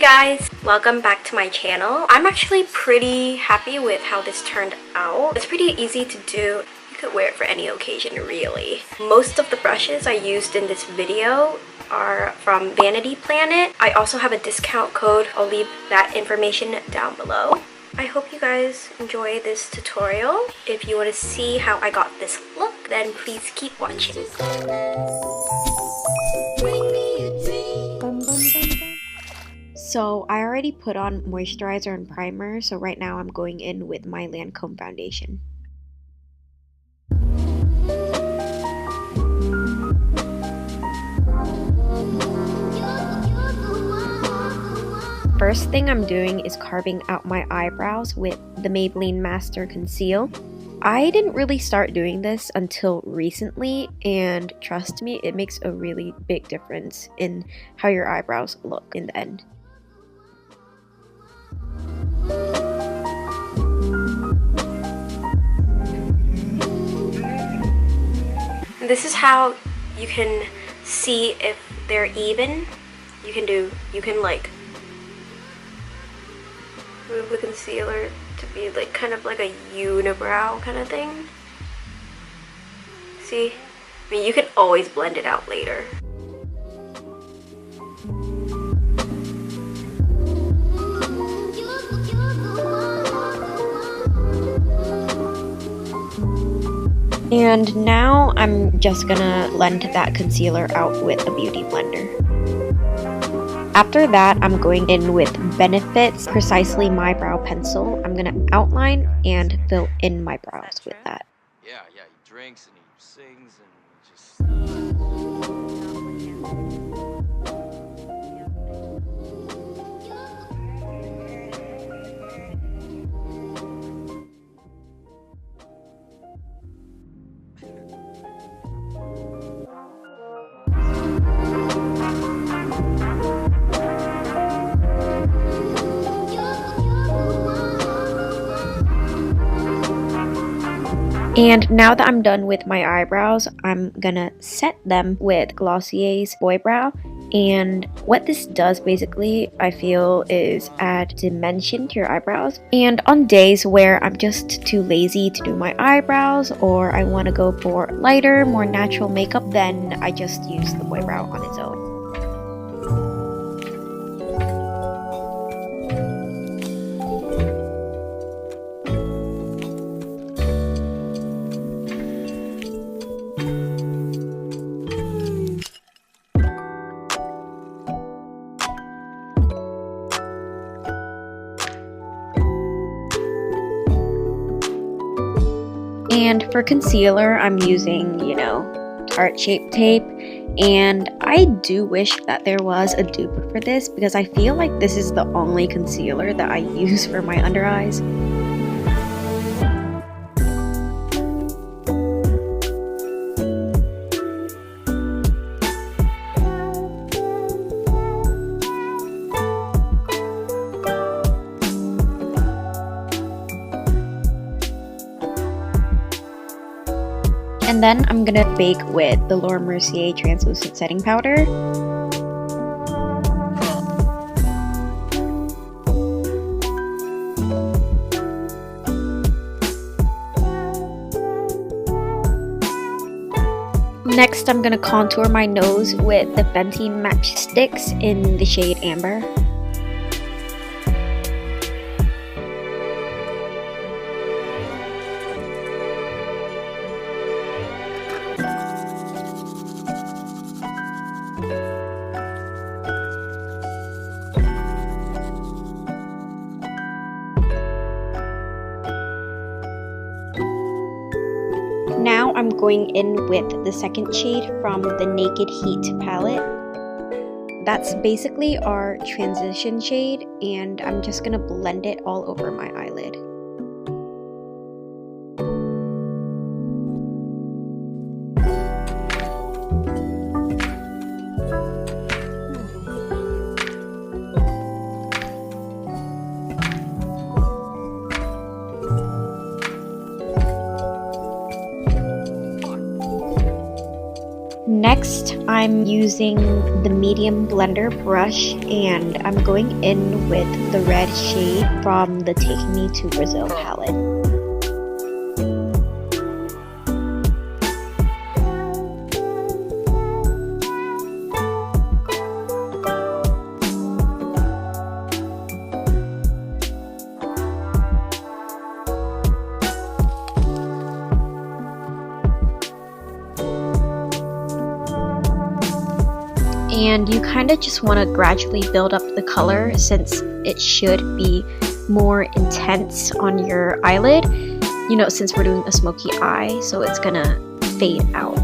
guys, welcome back to my channel. I'm actually pretty happy with how this turned out. It's pretty easy to do. You could wear it for any occasion really. Most of the brushes I used in this video are from Vanity Planet. I also have a discount code. I'll leave that information down below. I hope you guys enjoy this tutorial. If you want to see how I got this look, then please keep watching. So I already put on moisturizer and primer, so right now I'm going in with my Lancome foundation. First thing I'm doing is carving out my eyebrows with the Maybelline Master Conceal. I didn't really start doing this until recently, and trust me, it makes a really big difference in how your eyebrows look in the end. This is how you can see if they're even. You can like move the concealer to be like kind of like a unibrow kind of thing. See? I mean, you can always blend it out later. And now I'm just gonna blend that concealer out with a beauty blender. After that, I'm going in with Benefit's Precisely My Brow Pencil. I'm gonna outline and fill in my brows with that. Yeah, he drinks and he sings and just... And now that I'm done with my eyebrows, I'm gonna set them with Glossier's Boy Brow. And what this does basically, I feel, is add dimension to your eyebrows. And on days where I'm just too lazy to do my eyebrows, or I want to go for lighter, more natural makeup, then I just use the Boy Brow on its own. And for concealer, I'm using, Tarte Shape Tape. And I do wish that there was a dupe for this, because I feel like this is the only concealer that I use for my under eyes. And then I'm gonna bake with the Laura Mercier Translucent Setting Powder. Next, I'm gonna contour my nose with the FENTY Match Sticks in the shade Amber. Now I'm going in with the second shade from the Naked Heat palette. That's basically our transition shade, and I'm just gonna blend it all over my eyelid. Next, I'm using the medium blender brush and I'm going in with the red shade from the Take Me to Brazil palette. And you kind of just want to gradually build up the color since it should be more intense on your eyelid, you know, since we're doing a smoky eye, so it's gonna fade out.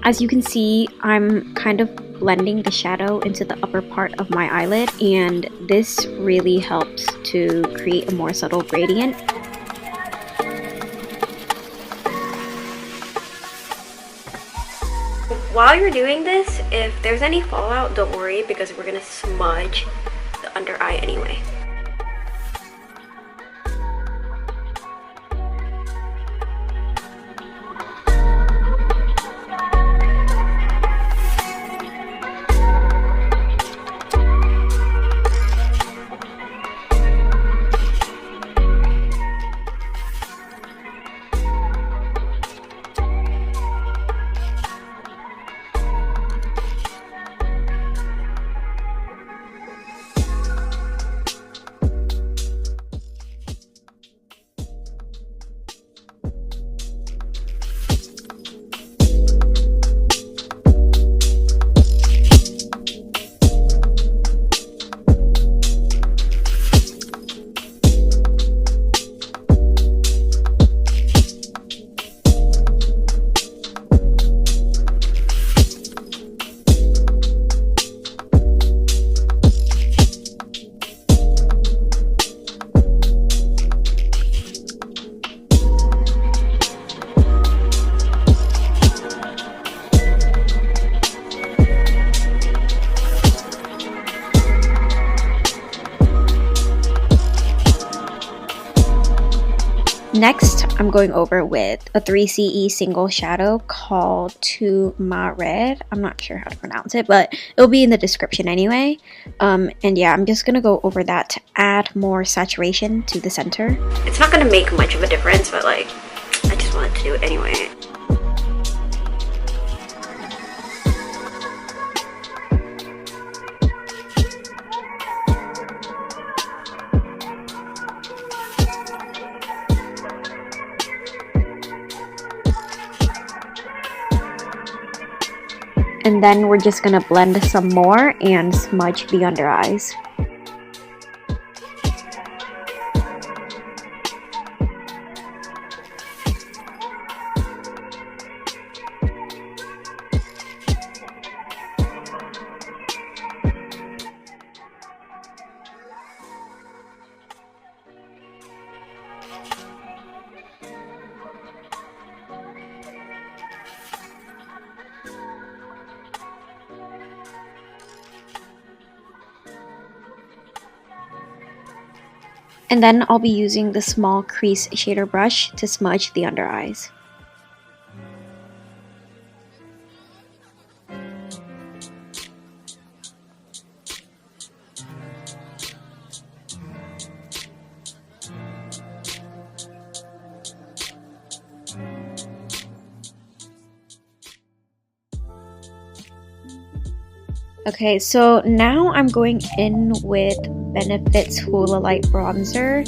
As you can see, I'm kind of blending the shadow into the upper part of my eyelid, and this really helps to create a more subtle gradient. While you're doing this, if there's any fallout, don't worry because we're gonna smudge the under eye anyway. Next, I'm going over with a 3CE single shadow called To Ma Red. I'm not sure how to pronounce it, but it'll be in the description anyway. And yeah, I'm just gonna go over that to add more saturation to the center. It's not gonna make much of a difference, but like, I just wanted to do it anyway. And then we're just gonna blend some more and smudge the under eyes. And then I'll be using the small crease shader brush to smudge the under eyes. Okay, so now I'm going in with Benefit's Hoola Light Bronzer.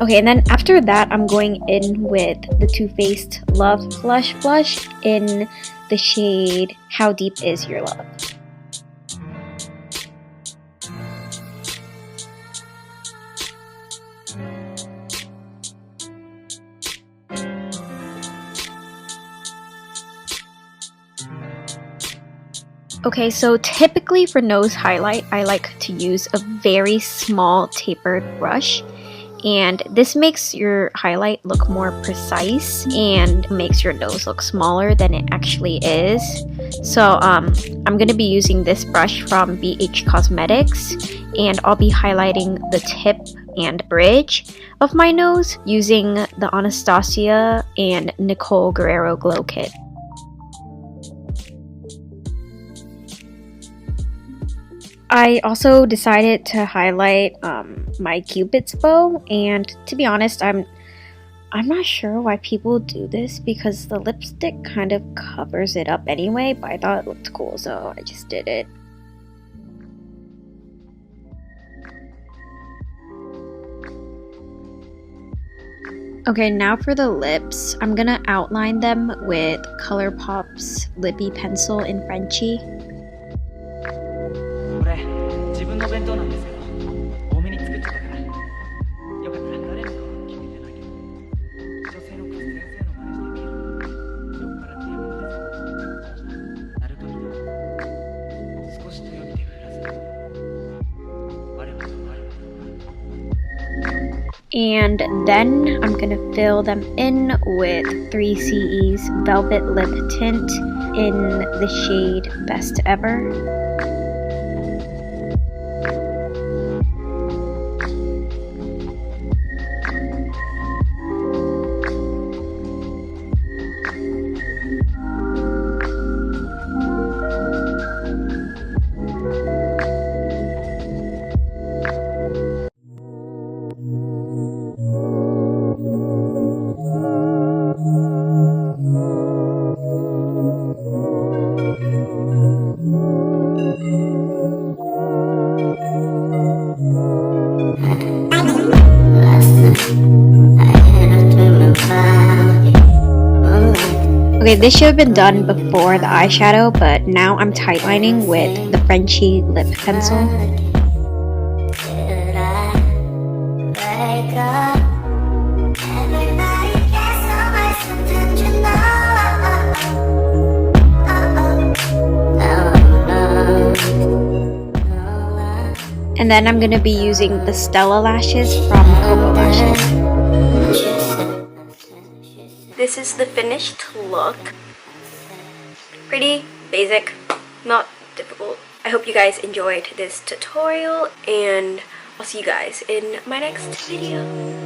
Okay, and then after that, I'm going in with the Too Faced Love Flush Blush in the shade How Deep Is Your Love? Okay, so typically for nose highlight, I like to use a very small tapered brush. And this makes your highlight look more precise and makes your nose look smaller than it actually is. So I'm going to be using this brush from BH Cosmetics, and I'll be highlighting the tip and bridge of my nose using the Anastasia and Nicole Guerrero Glow Kit. I also decided to highlight my Cupid's bow, and to be honest, I'm not sure why people do this because the lipstick kind of covers it up anyway, but I thought it looked cool, so I just did it. Okay, now for the lips, I'm gonna outline them with ColourPop's Lippy Pencil in Frenchy. And then I'm gonna fill them in with 3CE's Velvet Lip Tint in the shade Best Ever. Okay, this should have been done before the eyeshadow, but now I'm tightlining with the Frenchy lip pencil. And then I'm going to be using the Stella lashes from Cocoa Lashes. This is the finished look. Pretty basic, not difficult. I hope you guys enjoyed this tutorial, and I'll see you guys in my next video.